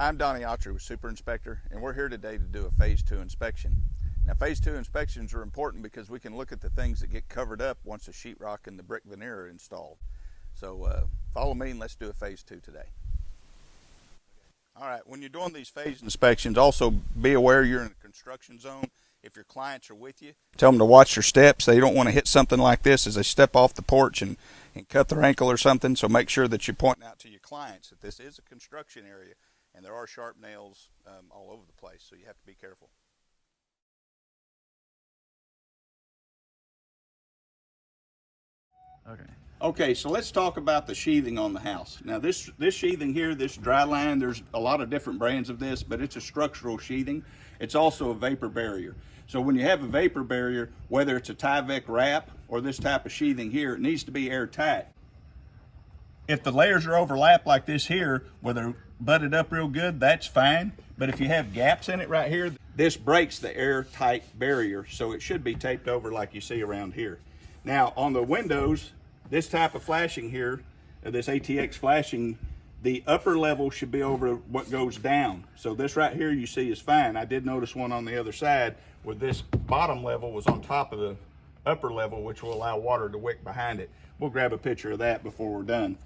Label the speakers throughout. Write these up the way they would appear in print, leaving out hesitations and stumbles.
Speaker 1: I'm Donnie Autry with Super Inspector, and we're here today to do a Phase 2 inspection. Now, Phase 2 inspections are important because we can look at the things that get covered up once the sheetrock and the brick veneer are installed. So follow me and let's do a Phase 2 today. All right, when you're doing these phase inspections, also be aware you're in a construction zone. If your clients are with you, tell them to watch their steps. They don't want to hit something like this as they step off the porch and cut their ankle or something. So make sure that you're pointing out to your clients that this is a construction area and there are sharp nails all over the place, so you have to be careful. Okay, so let's talk about the sheathing on the house. Now this sheathing here, this dry line, there's a lot of different brands of this, but it's a structural sheathing. It's also a vapor barrier. So when you have a vapor barrier, whether it's a Tyvek wrap or this type of sheathing here, it needs to be airtight. If the layers are overlapped like this here, where they're butted up real good, that's fine. But if you have gaps in it right here, this breaks the airtight barrier, so it should be taped over like you see around here. Now on the windows, this type of flashing here, this ATX flashing, the upper level should be over what goes down. So this right here you see is fine. I did notice one on the other side where this bottom level was on top of the upper level, which will allow water to wick behind it. We'll grab a picture of that before we're done.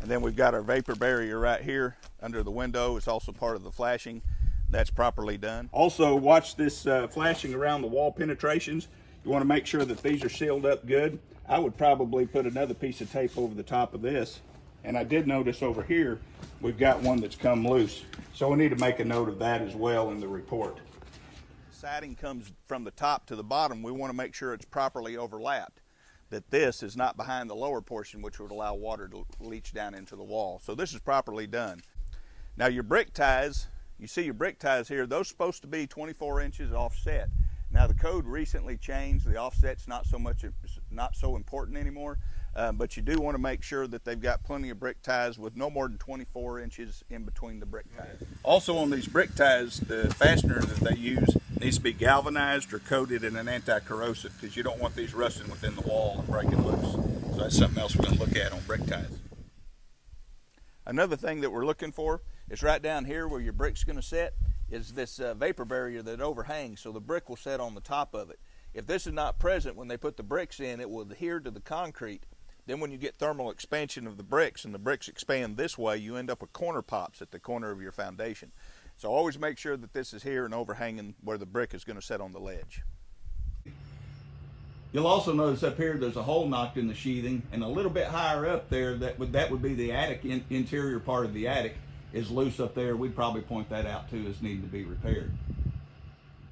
Speaker 1: And then we've got our vapor barrier right here under the window. It's also part of the flashing. That's properly done. Also watch this flashing around the wall penetrations. You want to make sure that these are sealed up good. I would probably put another piece of tape over the top of this. And I did notice over here, we've got one that's come loose. So we need to make a note of that as well in the report. Siding comes from the top to the bottom. We want to make sure it's properly overlapped, that this is not behind the lower portion, which would allow water to leach down into the wall. So this is properly done. Now your brick ties, you see your brick ties here, those are supposed to be 24 inches offset. Now the code recently changed. The offset's not so important anymore, but you do want to make sure that they've got plenty of brick ties with no more than 24 inches in between the brick ties. Also on these brick ties, the fastener that they use needs to be galvanized or coated in an anti-corrosive because you don't want these rusting within the wall and breaking loose. So that's something else we're going to look at on brick ties. Another thing that we're looking for is right down here where your brick's going to set is this vapor barrier that overhangs, so the brick will set on the top of it. If this is not present when they put the bricks in, it will adhere to the concrete. Then when you get thermal expansion of the bricks and the bricks expand this way, you end up with corner pops at the corner of your foundation. So always make sure that this is here and overhanging where the brick is going to set on the ledge. You'll also notice up here there's a hole knocked in the sheathing, and a little bit higher up there, that would be the attic, interior part of the attic is loose up there. We'd probably point that out too as needing to be repaired.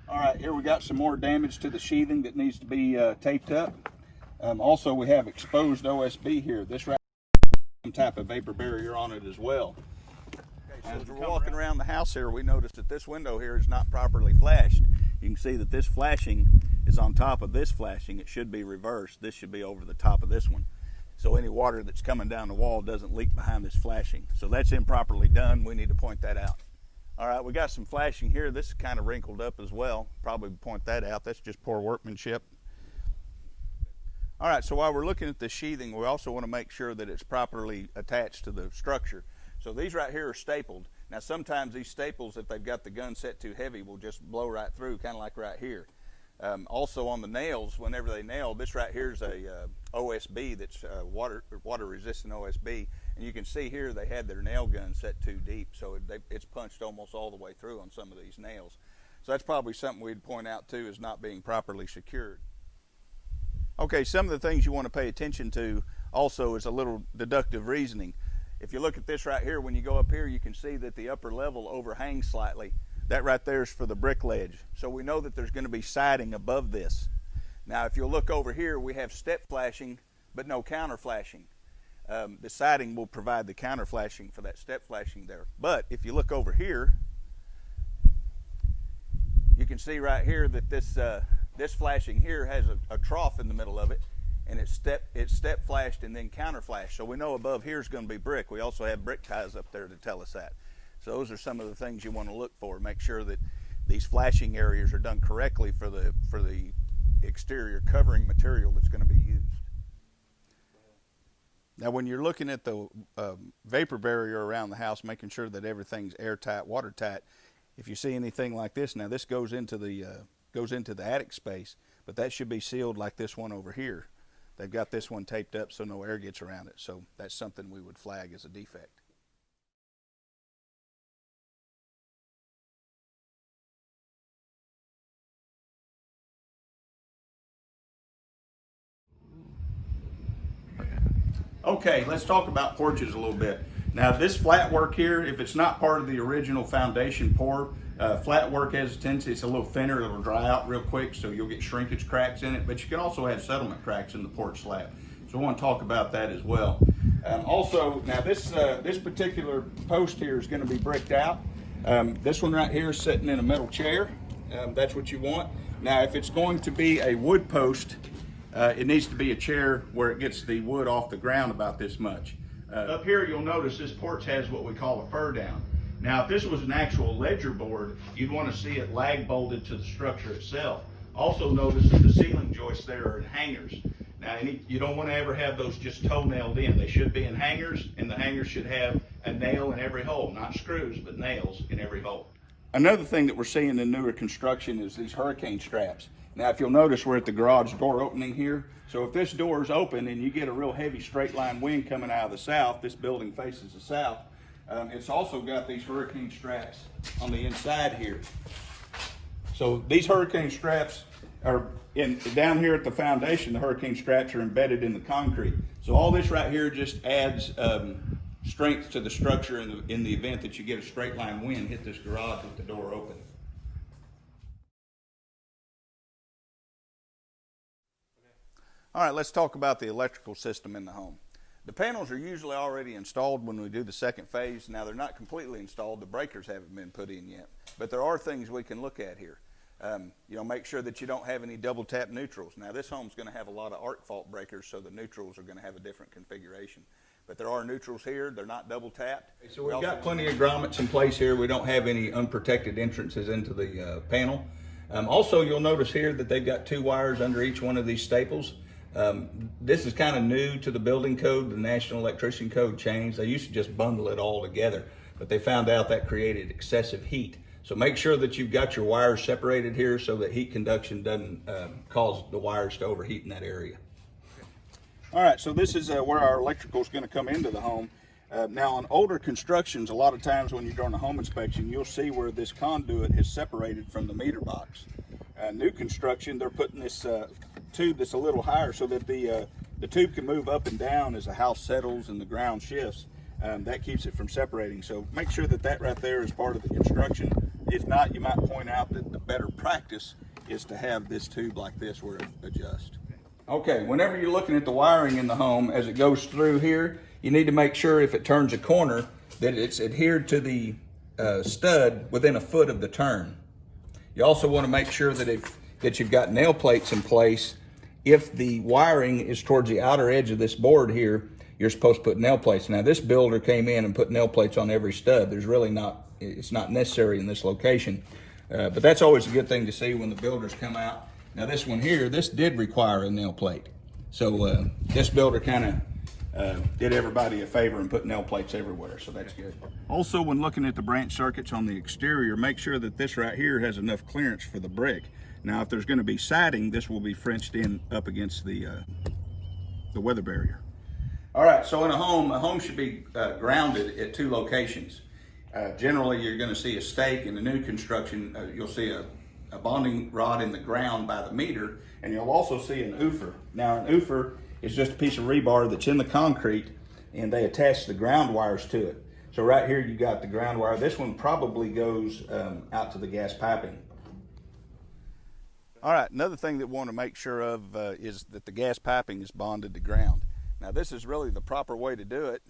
Speaker 1: All right, here we got some more damage to the sheathing that needs to be taped up. Also we have exposed OSB here. This right some type of vapor barrier on it as well. Okay, so as we're walking around the house here, we noticed that this window here is not properly flashed. You can see that this flashing is on top of this flashing. It should be reversed. This should be over the top of this one. So any water that's coming down the wall doesn't leak behind this flashing. So that's improperly done. We need to point that out. All right, we got some flashing here. This is kind of wrinkled up as well. Probably point that out. That's just poor workmanship. All right, so while we're looking at the sheathing, we also want to make sure that it's properly attached to the structure. So these right here are stapled. Now sometimes these staples, if they've got the gun set too heavy, will just blow right through, kind of like right here. Also on the nails, whenever they nail, this right here is a OSB that's water resistant OSB, and you can see here they had their nail gun set too deep, so it's punched almost all the way through on some of these nails. So that's probably something we'd point out too, is not being properly secured. Okay, some of the things you want to pay attention to also is a little deductive reasoning. If you look at this right here, when you go up here, you can see that the upper level overhangs slightly. That right there is for the brick ledge. So we know that there's going to be siding above this. Now if you'll look over here, we have step flashing, but no counter flashing. The siding will provide the counter flashing for that step flashing there. But if you look over here, you can see right here that this flashing here has a trough in the middle of it, and it's step flashed and then counter flashed. So we know above here is going to be brick. We also have brick ties up there to tell us that. So those are some of the things you want to look for. Make sure that these flashing areas are done correctly for the exterior covering material that's going to be used. Now when you're looking at the vapor barrier around the house, making sure that everything's airtight, watertight, if you see anything like this, now this goes into the attic space, but that should be sealed like this one over here. They've got this one taped up so no air gets around it, so that's something we would flag as a defect. Okay, let's talk about porches a little bit. Now this flat work here, if it's not part of the original foundation pour, flat work has a tendency, it's a little thinner, it'll dry out real quick, so you'll get shrinkage cracks in it, but you can also have settlement cracks in the porch slab. So I want to talk about that as well. Also, now this particular post here is going to be bricked out. This one right here is sitting in a metal chair. That's what you want. Now if it's going to be a wood post, it needs to be a chair where it gets the wood off the ground about this much. Up here you'll notice this porch has what we call a fur down. Now if this was an actual ledger board, you'd want to see it lag bolted to the structure itself. Also notice that the ceiling joists there are in hangers. Now you don't want to ever have those just toe nailed in. They should be in hangers, and the hangers should have a nail in every hole, not screws, but nails in every hole. Another thing that we're seeing in newer construction is these hurricane straps. Now if you'll notice, we're at the garage door opening here. So if this door is open and you get a real heavy straight line wind coming out of the south, this building faces the south, it's also got these hurricane straps on the inside here. So these hurricane straps are down here at the foundation. The hurricane straps are embedded in the concrete. So all this right here just adds strength to the structure in the event that you get a straight line wind hit this garage with the door open. All right, let's talk about the electrical system in the home. The panels are usually already installed when we do the second phase. Now they're not completely installed, the breakers haven't been put in yet, but there are things we can look at here. Make sure that you don't have any double tap neutrals. Now this home's going to have a lot of arc fault breakers, so the neutrals are going to have a different configuration. But there are neutrals here, they're not double tapped. So we've got plenty of grommets in place here. We don't have any unprotected entrances into the panel. Also, you'll notice here that they've got 2 wires under each one of these staples. This is kind of new to the building code. The National Electrician Code changed. They used to just bundle it all together, but they found out that created excessive heat. So make sure that you've got your wires separated here so that heat conduction doesn't cause the wires to overheat in that area. All right, so this is where our electrical is going to come into the home. Now on older constructions, a lot of times when you're doing a home inspection, you'll see where this conduit is separated from the meter box. New construction, they're putting this tube that's a little higher so that the tube can move up and down as the house settles and the ground shifts. That keeps it from separating. So make sure that that right there is part of the construction. If not, you might point out that the better practice is to have this tube like this where it adjusts. Okay, whenever you're looking at the wiring in the home as it goes through here, you need to make sure if it turns a corner that it's adhered to the stud within a foot of the turn. You also want to make sure that you've got nail plates in place. If the wiring is towards the outer edge of this board here, you're supposed to put nail plates. Now this builder came in and put nail plates on every stud. It's not necessary in this location, but that's always a good thing to see when the builders come out. Now this one here, this did require a nail plate. So this builder kind of did everybody a favor and put nail plates everywhere, so that's good. Also, when looking at the branch circuits on the exterior, make sure that this right here has enough clearance for the brick. Now if there's going to be siding, this will be Frenched in up against the weather barrier. All right, so in a home should be grounded at 2 locations. Generally, you're going to see a stake. In the new construction, you'll see a bonding rod in the ground by the meter, and you'll also see an oofer. Now, an oofer is just a piece of rebar that's in the concrete, and they attach the ground wires to it. So right here, you got the ground wire. This one probably goes out to the gas piping. All right, another thing that we want to make sure of is that the gas piping is bonded to ground. Now this is really the proper way to do it.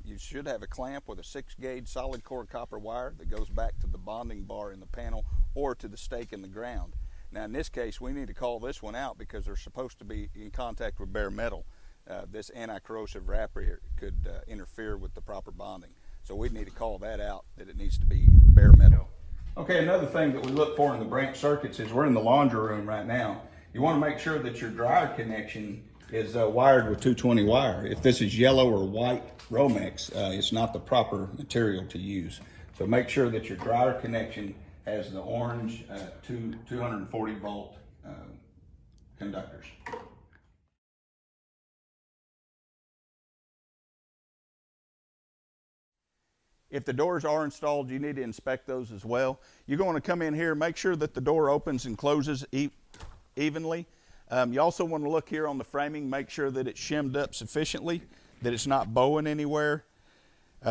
Speaker 1: You should have a clamp with a 6-gauge solid core copper wire that goes back to the bonding bar in the panel or to the stake in the ground. Now in this case, we need to call this one out because they're supposed to be in contact with bare metal. This anti-corrosive wrapper could interfere with the proper bonding. So we need to call that out, that it needs to be bare metal. Okay, another thing that we look for in the branch circuits is we're in the laundry room right now. You want to make sure that your dryer connection is wired with 220 wire. If this is yellow or white Romex, it's not the proper material to use. So make sure that your dryer connection has the orange 240 volt conductors. If the doors are installed, you need to inspect those as well. You're going to come in here, make sure that the door opens and closes evenly. You also want to look here on the framing, make sure that it's shimmed up sufficiently, that it's not bowing anywhere.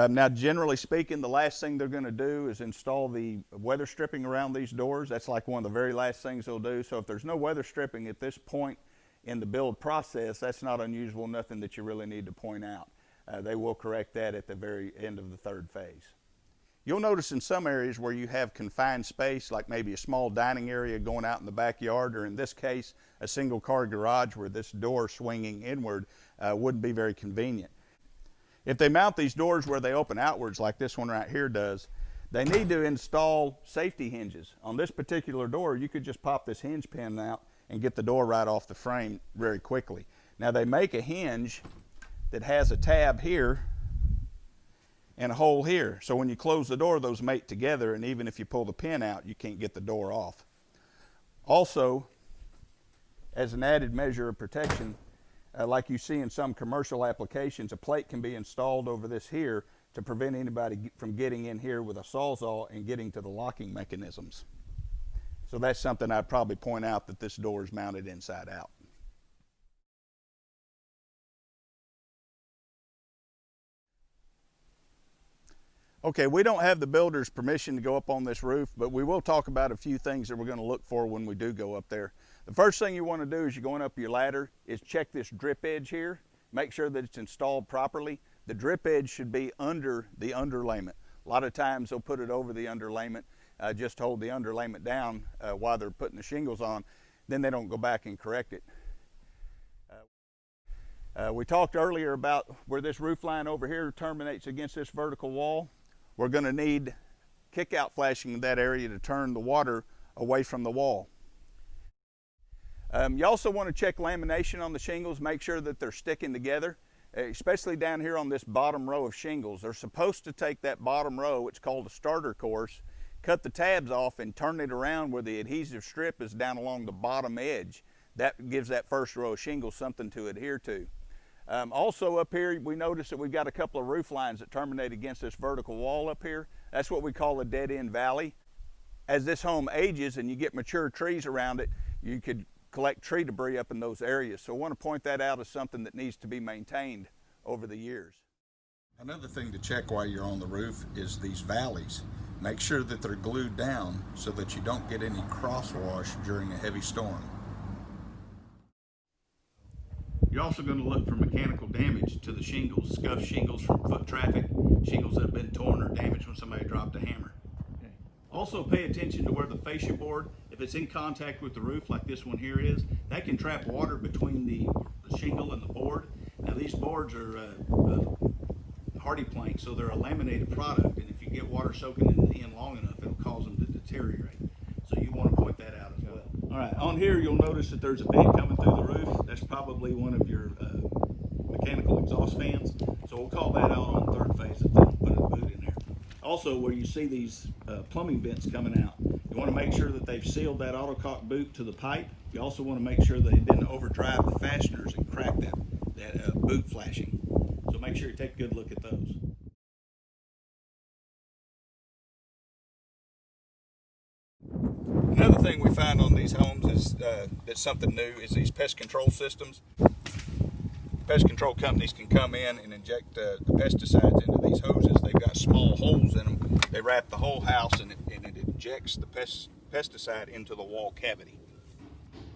Speaker 1: Now, generally speaking, the last thing they're going to do is install the weather stripping around these doors. That's like one of the very last things they'll do. So if there's no weather stripping at this point in the build process, that's not unusual, nothing that you really need to point out. They will correct that at the very end of the third phase. You'll notice in some areas where you have confined space, like maybe a small dining area going out in the backyard, or in this case, a single car garage where this door swinging inward wouldn't be very convenient. If they mount these doors where they open outwards like this one right here does, they need to install safety hinges. On this particular door, you could just pop this hinge pin out and get the door right off the frame very quickly. Now they make a hinge that has a tab here and a hole here. So when you close the door, those mate together, and even if you pull the pin out, you can't get the door off. Also, as an added measure of protection, like you see in some commercial applications, a plate can be installed over this here to prevent anybody from getting in here with a sawzall and getting to the locking mechanisms. So that's something I'd probably point out, that this door is mounted inside out. Okay, we don't have the builder's permission to go up on this roof, but we will talk about a few things that we're going to look for when we do go up there. The first thing you want to do as you're going up your ladder is check this drip edge here. Make sure that it's installed properly. The drip edge should be under the underlayment. A lot of times they'll put it over the underlayment, just hold the underlayment down while they're putting the shingles on. Then they don't go back and correct it. We talked earlier about where this roof line over here terminates against this vertical wall. We're going to need kick-out flashing in that area to turn the water away from the wall. You also want to check lamination on the shingles, make sure that they're sticking together, especially down here on this bottom row of shingles. They're supposed to take that bottom row, it's called a starter course, cut the tabs off and turn it around where the adhesive strip is down along the bottom edge. That gives that first row of shingles something to adhere to. Also up here, we notice that we've got a couple of roof lines that terminate against this vertical wall up here. That's what we call a dead-end valley. As this home ages and you get mature trees around it, you could collect tree debris up in those areas. So I want to point that out as something that needs to be maintained over the years. Another thing to check while you're on the roof is these valleys. Make sure that they're glued down so that you don't get any crosswash during a heavy storm. You're also going to look for mechanical damage to the shingles, scuffed shingles from foot traffic, shingles that have been torn or damaged when somebody dropped a hammer. Okay. Also pay attention to where the fascia board, if it's in contact with the roof like this one here is, that can trap water between the shingle and the board. Now these boards are hardy plank, so they're a laminated product, and if you get water soaking in long enough, it'll cause them to deteriorate. So you want to point that out as well. All right, on here you'll notice that there's a vent coming through the roof. That's probably one of your mechanical exhaust fans. So we'll call that out on third phase if they don't put a boot in there. Also, where you see these plumbing vents coming out, you want to make sure that they've sealed that autocock boot to the pipe. You also want to make sure they didn't overdrive the fasteners and crack that boot flashing. So make sure you take a good look at those. Another thing we find on these homes is that's something new is these pest control systems. Pest control companies can come in and inject the pesticides into these hoses. They've got small holes in them. They wrap the whole house and it injects the pesticide into the wall cavity.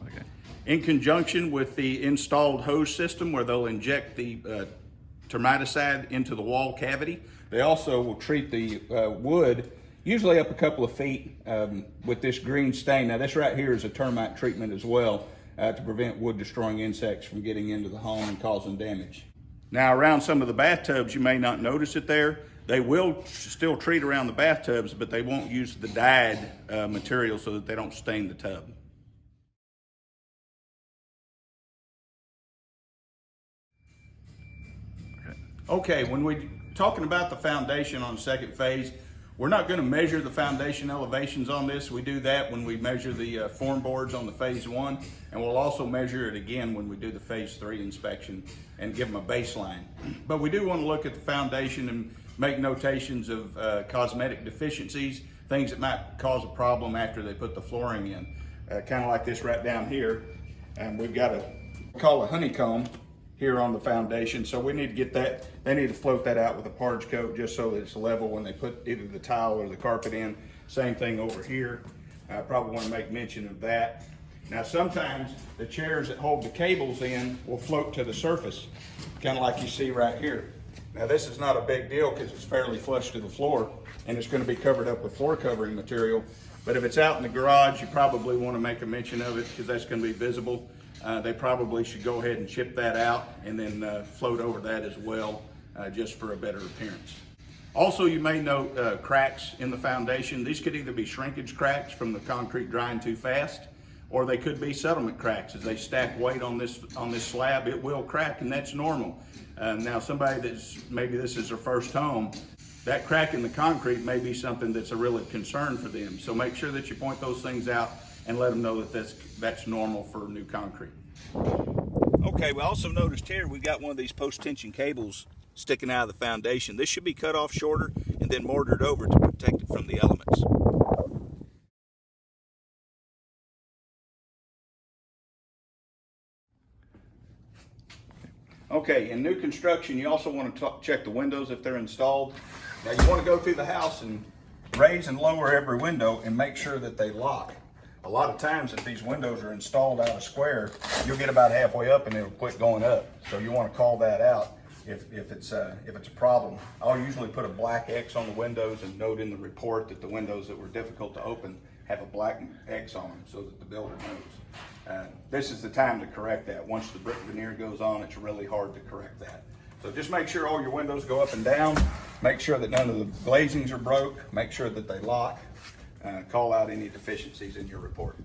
Speaker 1: Okay. In conjunction with the installed hose system where they'll inject the termiticide into the wall cavity, they also will treat the wood usually up a couple of feet with this green stain. Now this right here is a termite treatment as well to prevent wood destroying insects from getting into the home and causing damage. Now around some of the bathtubs, you may not notice it there. They will still treat around the bathtubs, but they won't use the dyed material so that they don't stain the tub. Okay, when we're talking about the foundation on second phase, we're not going to measure the foundation elevations on this. We do that when we measure the form boards on the phase 1, and we'll also measure it again when we do the phase 3 inspection and give them a baseline. But we do want to look at the foundation and make notations of cosmetic deficiencies, things that might cause a problem after they put the flooring in. Kind of like this right down here, and we've got a honeycomb here on the foundation, so we need to get that. They need to float that out with a Porch coat just so that it's level when they put either the tile or the carpet in. Same thing over here. I probably want to make mention of that. Now sometimes the chairs that hold the cables in will float to the surface, kind of like you see right here. Now this is not a big deal because it's fairly flush to the floor and it's going to be covered up with floor covering material. But if it's out in the garage, you probably want to make a mention of it because that's going to be visible. They probably should go ahead and chip that out and then float over that as well, just for a better appearance. Also, you may note cracks in the foundation. These could either be shrinkage cracks from the concrete drying too fast, or they could be settlement cracks. As they stack weight on this slab, it will crack, and that's normal. Now, somebody maybe this is their first home, that crack in the concrete may be something that's a real concern for them. So make sure that you point those things out and let them know that that's normal for new concrete. Okay, we also noticed here we've got one of these post-tension cables sticking out of the foundation. This should be cut off shorter and then mortared over to protect it from the elements. Okay, in new construction, you also want to check the windows if they're installed. Now you want to go through the house and raise and lower every window and make sure that they lock. A lot of times if these windows are installed out of square, you'll get about halfway up and it'll quit going up. So you want to call that out if it's a problem. I'll usually put a black X on the windows and note in the report that the windows that were difficult to open have a black X on them so that the builder knows. This is the time to correct that. Once the brick veneer goes on, it's really hard to correct that. So just make sure all your windows go up and down. Make sure that none of the glazings are broke. Make sure that they lock. Call out any deficiencies in your report.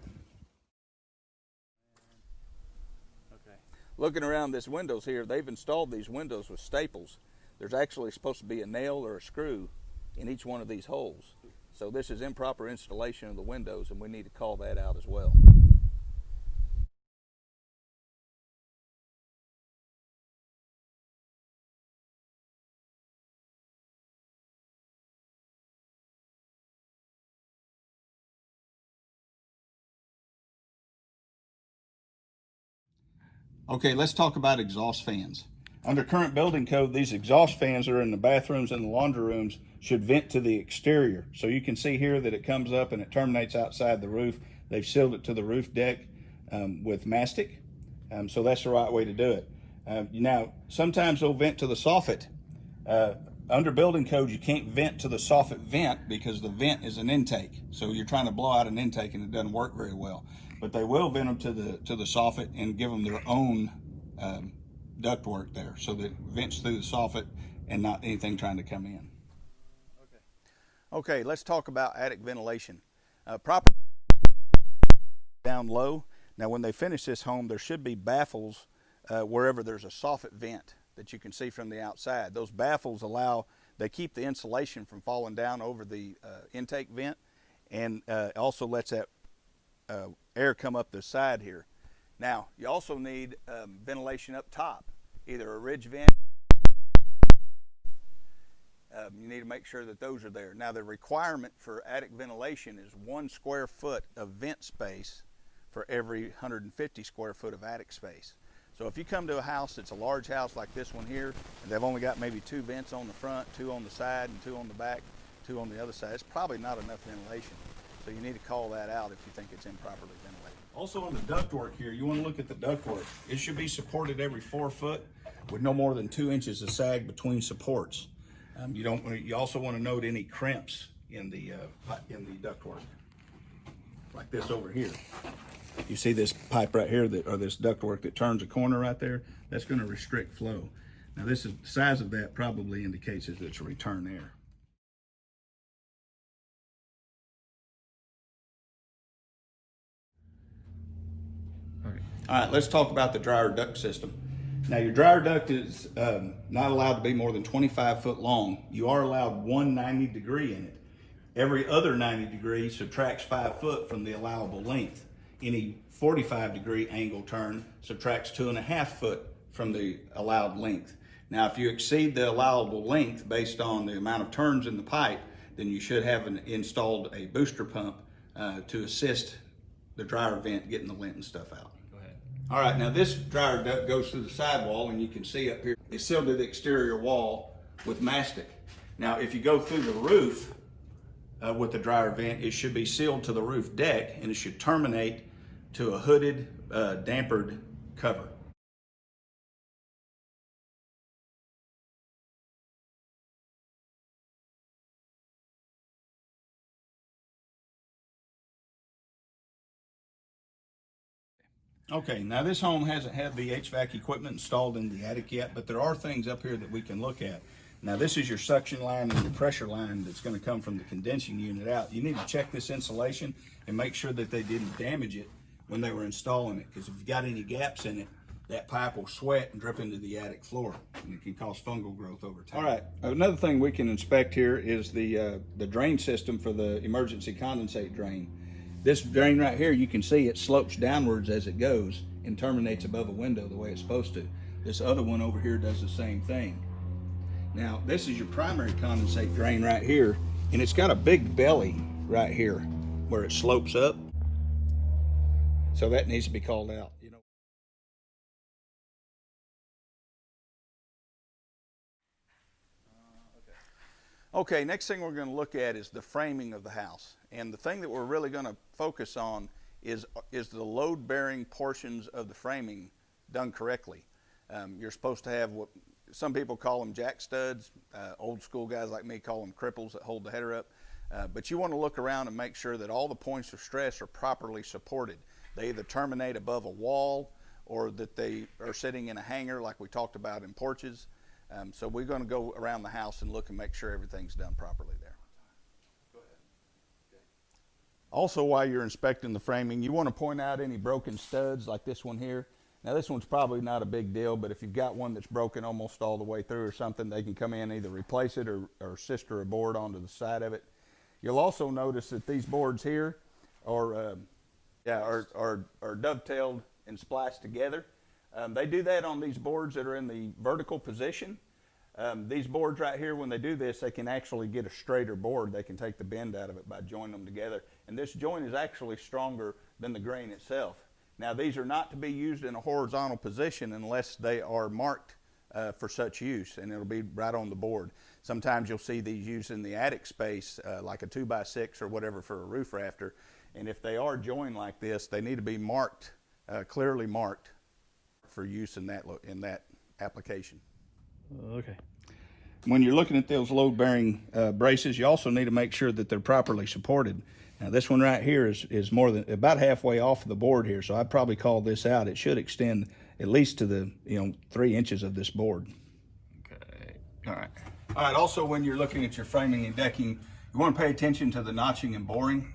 Speaker 1: Okay. Looking around this windows here, they've installed these windows with staples. There's actually supposed to be a nail or a screw in each one of these holes. So this is improper installation of the windows, and we need to call that out as well. Okay, let's talk about exhaust fans. Under current building code, these exhaust fans that are in the bathrooms and the laundry rooms should vent to the exterior. So you can see here that it comes up and it terminates outside the roof. They've sealed it to the roof deck with mastic. So that's the right way to do it. Now, sometimes they'll vent to the soffit. Under building code, you can't vent to the soffit vent because the vent is an intake. So you're trying to blow out an intake and it doesn't work very well. But they will vent them to the soffit and give them their own ductwork there, so that it vents through the soffit and not anything trying to come in. Okay, let's talk about attic ventilation. Proper down low. Now, when they finish this home, there should be baffles wherever there's a soffit vent that you can see from the outside. Those baffles they keep the insulation from falling down over the intake vent, and also lets that air come up the side here. Now, you also need ventilation up top, either a ridge vent. You need to make sure that those are there. Now, the requirement for attic ventilation is 1 square foot of vent space for every 150 square foot of attic space. So if you come to a house that's a large house like this one here, and they've only got maybe 2 vents on the front, 2 on the side, and 2 on the back, 2 on the other side, it's probably not enough ventilation. So you need to call that out if you think it's improperly ventilated. Also on the ductwork here, you want to look at the ductwork. It should be supported every 4 foot with no more than 2 inches of sag between supports. You also want to note any crimps in the ductwork, like this over here. You see this pipe right here, or this ductwork that turns a corner right there? That's going to restrict flow. Now the size of that probably indicates that it's a return air. Okay. All right, let's talk about the dryer duct system. Now your dryer duct is not allowed to be more than 25 foot long. You are allowed one 90 degree in it. Every other 90 degrees subtracts 5 foot from the allowable length. Any 45 degree angle turn subtracts 2.5 foot from the allowed length. Now, if you exceed the allowable length based on the amount of turns in the pipe, then you should have installed a booster pump to assist the dryer vent getting the lint and stuff out.
Speaker 2: Go ahead.
Speaker 1: All right, now this dryer duct goes through the sidewall, and you can see up here, it's sealed to the exterior wall with mastic. Now, if you go through the roof with the dryer vent, it should be sealed to the roof deck, and it should terminate to a hooded, dampered cover. Okay, now this home hasn't had the HVAC equipment installed in the attic yet, but there are things up here that we can look at. Now this is your suction line and your pressure line that's going to come from the condensing unit out. You need to check this insulation and make sure that they didn't damage it when they were installing it, because if you've got any gaps in it, that pipe will sweat and drip into the attic floor, and it can cause fungal growth over time. All right, another thing we can inspect here is the drain system for the emergency condensate drain. This drain right here, you can see it slopes downwards as it goes and terminates above a window the way it's supposed to. This other one over here does the same thing. Now, this is your primary condensate drain right here, and it's got a big belly right here where it slopes up. So that needs to be called out. Okay, next thing we're going to look at is the framing of the house. And the thing that we're really going to focus on is the load-bearing portions of the framing done correctly. You're supposed to have what some people call them jack studs. Old school guys like me call them cripples that hold the header up. But you want to look around and make sure that all the points of stress are properly supported. They either terminate above a wall or that they are sitting in a hanger like we talked about in porches. So we're going to go around the house and look and make sure everything's done properly there. Go ahead. Okay. Also, while you're inspecting the framing, you want to point out any broken studs like this one here. Now this one's probably not a big deal, but if you've got one that's broken almost all the way through or something, they can come in and either replace it or sister a board onto the side of it. You'll also notice that these boards here are dovetailed and spliced together. They do that on these boards that are in the vertical position. These boards right here, when they do this, they can actually get a straighter board. They can take the bend out of it by joining them together. And this joint is actually stronger than the grain itself. Now, these are not to be used in a horizontal position unless they are marked for such use, and it'll be right on the board. Sometimes you'll see these used in the attic space, like a 2x6 or whatever for a roof rafter. And if they are joined like this, they need to be marked, clearly marked, for use in that application.
Speaker 2: Okay.
Speaker 1: When you're looking at those load-bearing braces, you also need to make sure that they're properly supported. Now this one right here is more than about halfway off the board here, so I'd probably call this out. It should extend at least to the 3 inches of this board.
Speaker 2: Okay.
Speaker 1: All right. Also, when you're looking at your framing and decking, you want to pay attention to the notching and boring.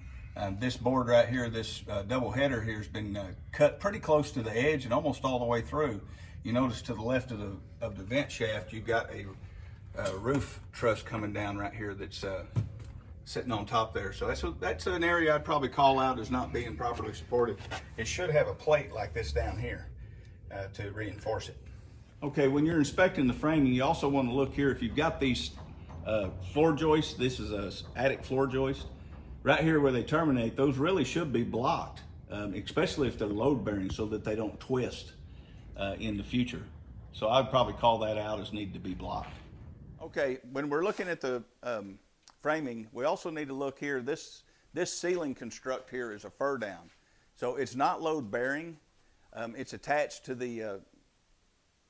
Speaker 1: This board right here, this double header here has been cut pretty close to the edge and almost all the way through. You notice to the left of the vent shaft, you've got a roof truss coming down right here that's sitting on top there. So that's an area I'd probably call out as not being properly supported. It should have a plate like this down here to reinforce it. Okay, when you're inspecting the framing, you also want to look here. If you've got these floor joists, this is a attic floor joist. Right here where they terminate, those really should be blocked, especially if they're load bearing, so that they don't twist in the future. So I'd probably call that out as need to be blocked. Okay, when we're looking at the framing, we also need to look here. This ceiling construct here is a fur down. So it's not load bearing. It's attached to the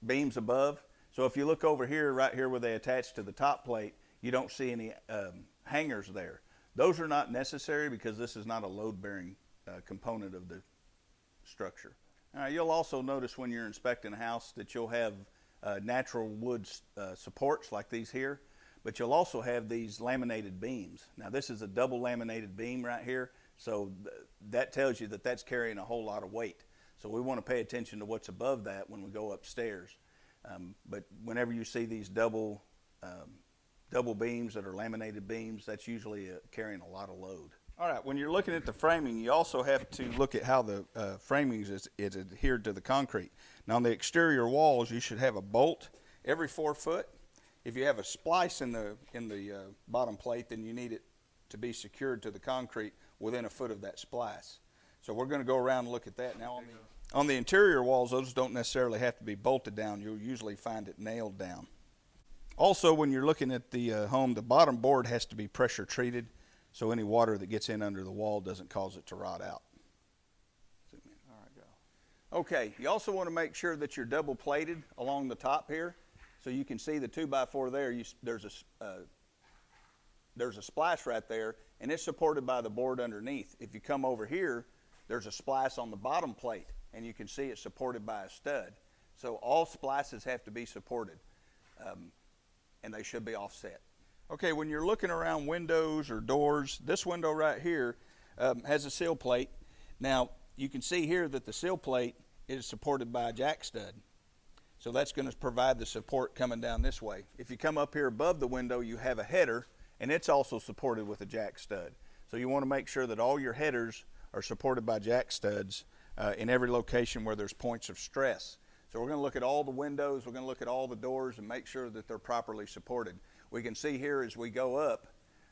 Speaker 1: beams above. So if you look over here, right here where they attach to the top plate, you don't see any hangers there. Those are not necessary because this is not a load-bearing component of the structure. You'll also notice when you're inspecting a house that you'll have natural wood supports like these here, but you'll also have these laminated beams. Now this is a double laminated beam right here, so that tells you that that's carrying a whole lot of weight. So we want to pay attention to what's above that when we go upstairs. But whenever you see these double beams that are laminated beams, that's usually carrying a lot of load. All right, when you're looking at the framing, you also have to look at how the framing is adhered to the concrete. Now on the exterior walls, you should have a bolt every 4 foot. If you have a splice in the bottom plate, then you need it to be secured to the concrete within a foot of that splice. So we're going to go around and look at that. Now on the interior walls, those don't necessarily have to be bolted down. You'll usually find it nailed down. Also, when you're looking at the home, the bottom board has to be pressure treated so any water that gets in under the wall doesn't cause it to rot out. Zoom in. All right, go. Okay, you also want to make sure that you're double plated along the top here. So you can see the 2x4 there. There's a splice right there, and it's supported by the board underneath. If you come over here, there's a splice on the bottom plate, and you can see it's supported by a stud. So all splices have to be supported. And they should be offset. Okay, when you're looking around windows or doors, this window right here has a sill plate. Now, you can see here that the sill plate is supported by a jack stud. So that's going to provide the support coming down this way. If you come up here above the window, you have a header, and it's also supported with a jack stud. So you want to make sure that all your headers are supported by jack studs in every location where there's points of stress. So we're going to look at all the windows, we're going to look at all the doors and make sure that they're properly supported. We can see here as we go up,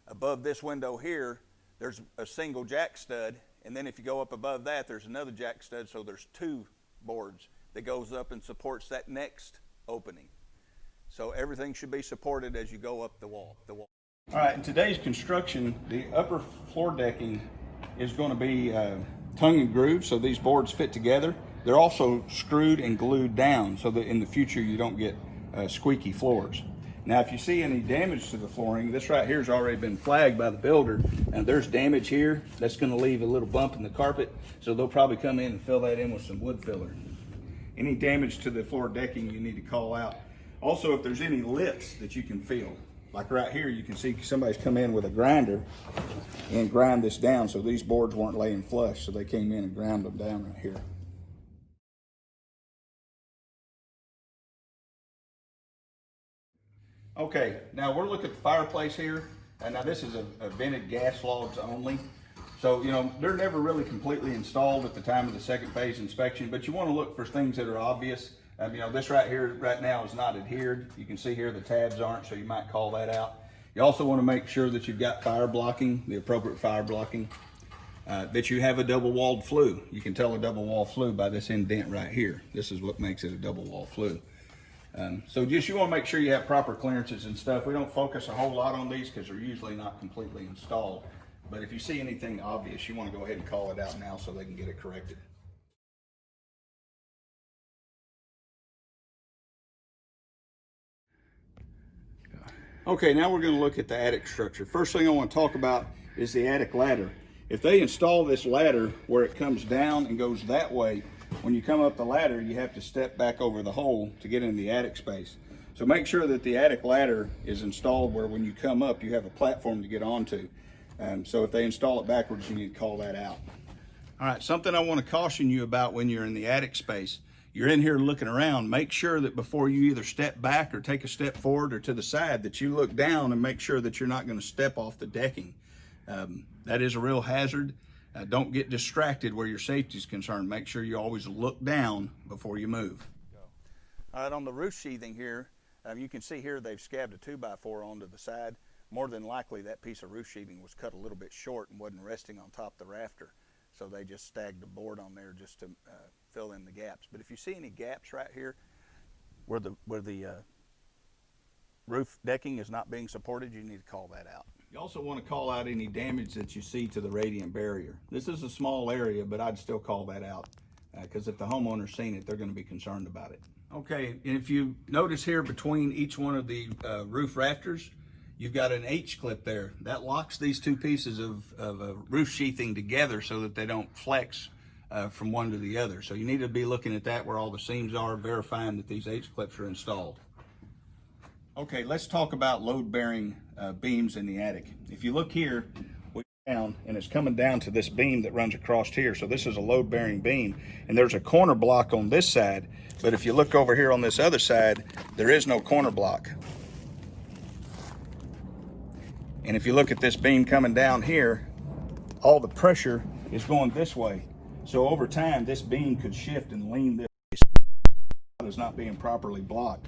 Speaker 1: above this window here, there's a single jack stud, and then if you go up above that, there's another jack stud, so there's 2 boards that goes up and supports that next opening. So everything should be supported as you go up the wall. All right, in today's construction, the upper floor decking is going to be tongue and groove, so these boards fit together. They're also screwed and glued down so that in the future you don't get squeaky floors. Now, if you see any damage to the flooring, this right here has already been flagged by the builder, and there's damage here. That's going to leave a little bump in the carpet, so they'll probably come in and fill that in with some wood filler. Any damage to the floor decking you need to call out. Also, if there's any lips that you can feel, like right here, you can see somebody's come in with a grinder and grind this down, so these boards weren't laying flush, so they came in and ground them down right here. Okay, now we're looking at the fireplace here, and now this is a vented gas logs only. So, you know, they're never really completely installed at the time of the second phase inspection, but you want to look for things that are obvious. You know, this right here right now is not adhered. You can see here the tabs aren't, so you might call that out. You also want to make sure that you've got fire blocking, the appropriate fire blocking, that you have a double walled flue. You can tell a double wall flue by this indent right here. This is what makes it a double wall flue. So just you want to make sure you have proper clearances and stuff. We don't focus a whole lot on these because they're usually not completely installed. But if you see anything obvious, you want to go ahead and call it out now so they can get it corrected. Okay, now we're going to look at the attic structure. First thing I want to talk about is the attic ladder. If they install this ladder where it comes down and goes that way, when you come up the ladder, you have to step back over the hole to get in the attic space. So make sure that the attic ladder is installed where when you come up, you have a platform to get onto. So if they install it backwards, you need to call that out. All right, something I want to caution you about when you're in the attic space. You're in here looking around, make sure that before you either step back or take a step forward or to the side, that you look down and make sure that you're not going to step off the decking. That is a real hazard. Don't get distracted where your safety is concerned. Make sure you always look down before you move. All right, on the roof sheathing here, you can see here they've scabbed a 2x4 onto the side. More than likely that piece of roof sheathing was cut a little bit short and wasn't resting on top of the rafter. So they just stacked the board on there just to fill in the gaps. But if you see any gaps right here where the roof decking is not being supported, you need to call that out. You also want to call out any damage that you see to the radiant barrier. This is a small area, but I'd still call that out because if the homeowner's seen it, they're going to be concerned about it. Okay, and if you notice here between each one of the roof rafters, you've got an H-clip there. That locks these two pieces of roof sheathing together so that they don't flex from one to the other. So you need to be looking at that where all the seams are, verifying that these H-clips are installed. Okay, let's talk about load-bearing beams in the attic. If you look here, we down, and it's coming down to this beam that runs across here. So this is a load bearing beam, and there's a corner block on this side, but if you look over here on this other side, there is no corner block. And if you look at this beam coming down here, all the pressure is going this way. So over time, this beam could shift and lean this way. It's not being properly blocked.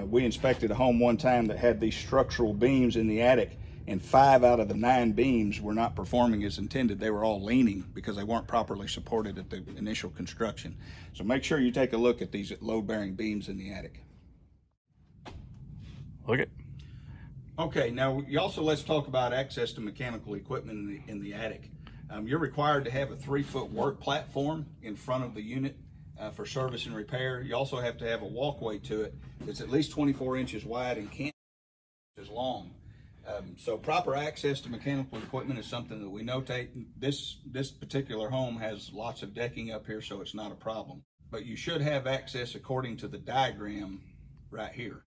Speaker 1: We inspected a home one time that had these structural beams in the attic, and 5 out of the 9 beams were not performing as intended. They were all leaning because they weren't properly supported at the initial construction. So make sure you take a look at these load-bearing beams in the attic.
Speaker 2: Okay.
Speaker 1: Okay, now let's talk about access to mechanical equipment in the attic. You're required to have a 3-foot work platform in front of the unit for service and repair. You also have to have a walkway to it that's at least 24 inches wide and can't be as long. So proper access to mechanical equipment is something that we notate. This particular home has lots of decking up here, so it's not a problem. But you should have access according to the diagram right here.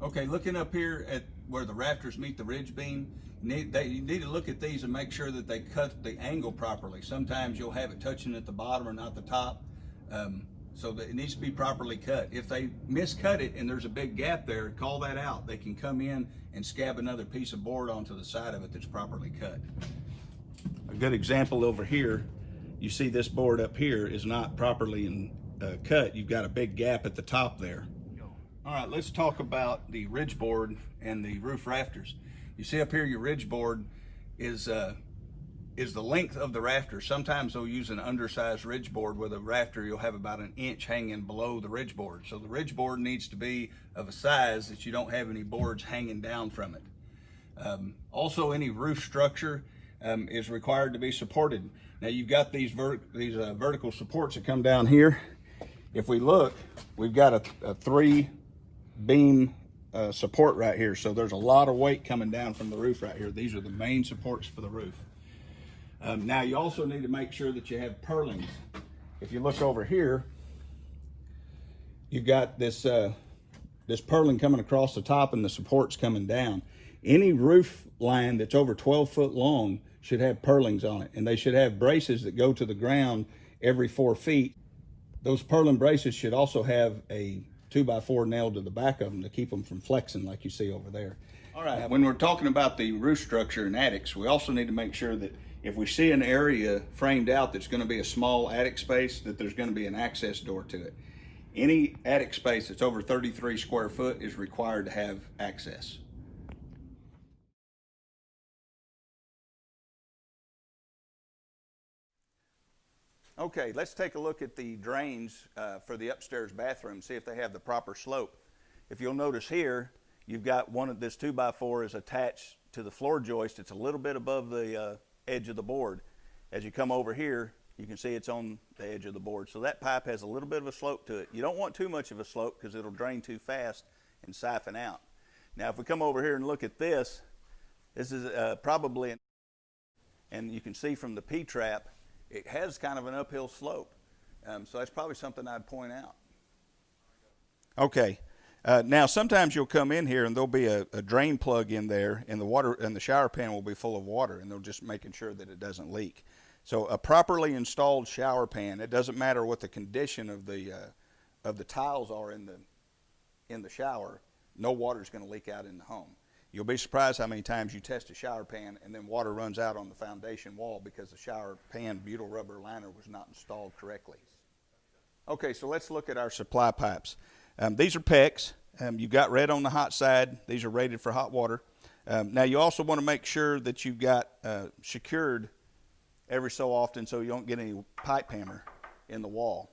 Speaker 1: Okay, looking up here at where the rafters meet the ridge beam, you need to look at these and make sure that they cut the angle properly. Sometimes you'll have it touching at the bottom or not the top, so that it needs to be properly cut. If they miscut it and there's a big gap there, call that out. They can come in and scab another piece of board onto the side of it that's properly cut. A good example over here, you see this board up here is not properly cut. You've got a big gap at the top there. All right, let's talk about the ridge board and the roof rafters. You see up here, your ridge board is the length of the rafter. Sometimes they'll use an undersized ridge board with a rafter. You'll have about 1 inch hanging below the ridge board. So the ridge board needs to be of a size that you don't have any boards hanging down from it. Also, any roof structure is required to be supported. Now you've got these vertical supports that come down here. If we look, we've got a 3 beam support right here. So there's a lot of weight coming down from the roof right here. These are the main supports for the roof. Now you also need to make sure that you have purlins. If you look over here, you've got this purlin coming across the top and the supports coming down. Any roof line that's over 12 foot long should have purlins on it, and they should have braces that go to the ground every 4 feet. Those purlin braces should also have a 2x4 nailed to the back of them to keep them from flexing like you see over there. All right, when we're talking about the roof structure in attics, we also need to make sure that if we see an area framed out that's going to be a small attic space, that there's going to be an access door to it. Any attic space that's over 33 square foot is required to have access. Okay, let's take a look at the drains for the upstairs bathroom, see if they have the proper slope. If you'll notice here, you've got this 2x4 is attached to the floor joist. It's a little bit above the edge of the board. As you come over here, you can see it's on the edge of the board. So that pipe has a little bit of a slope to it. You don't want too much of a slope because it'll drain too fast and siphon out. Now, if we come over here and look at this is probably, and you can see from the P-trap, it has kind of an uphill slope. So that's probably something I'd point out. Okay. Now sometimes you'll come in here and there'll be a drain plug in there, and the water and the shower pan will be full of water, and they're just making sure that it doesn't leak. So a properly installed shower pan, it doesn't matter what the condition of the tiles are in the shower, no water is going to leak out in the home. You'll be surprised how many times you test a shower pan and then water runs out on the foundation wall because the shower pan butyl rubber liner was not installed correctly. Okay, so let's look at our supply pipes. These are PEX. You've got red on the hot side. These are rated for hot water. Now you also want to make sure that you've got secured every so often so you don't get any pipe hammer in the wall.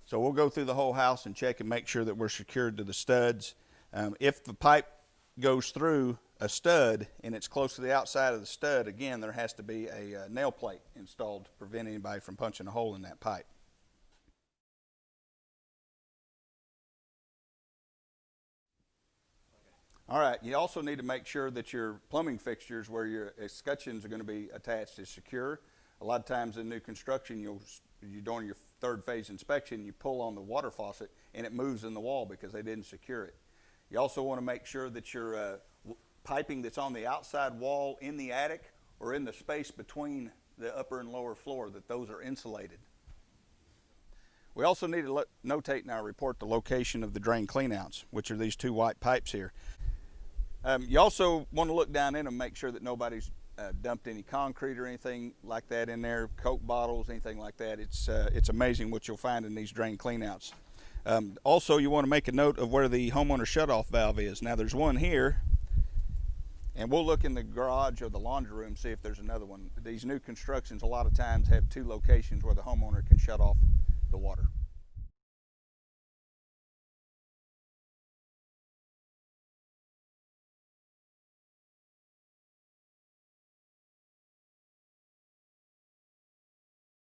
Speaker 1: So we'll go through the whole house and check and make sure that we're secured to the studs. If the pipe goes through a stud and it's close to the outside of the stud, again, there has to be a nail plate installed to prevent anybody from punching a hole in that pipe. All right, you also need to make sure that your plumbing fixtures where your escutcheons are going to be attached is secure. A lot of times in new construction, you're doing your third phase inspection, you pull on the water faucet and it moves in the wall because they didn't secure it. You also want to make sure that your piping that's on the outside wall in the attic or in the space between the upper and lower floor, that those are insulated. We also need to notate in our report the location of the drain cleanouts, which are these 2 white pipes here. You also want to look down in them, make sure that nobody's dumped any concrete or anything like that in there, Coke bottles, anything like that. It's amazing what you'll find in these drain cleanouts. Also, you want to make a note of where the homeowner shutoff valve is. Now, there's one here, and we'll look in the garage or the laundry room, see if there's another one. These new constructions a lot of times have 2 locations where the homeowner can shut off the water.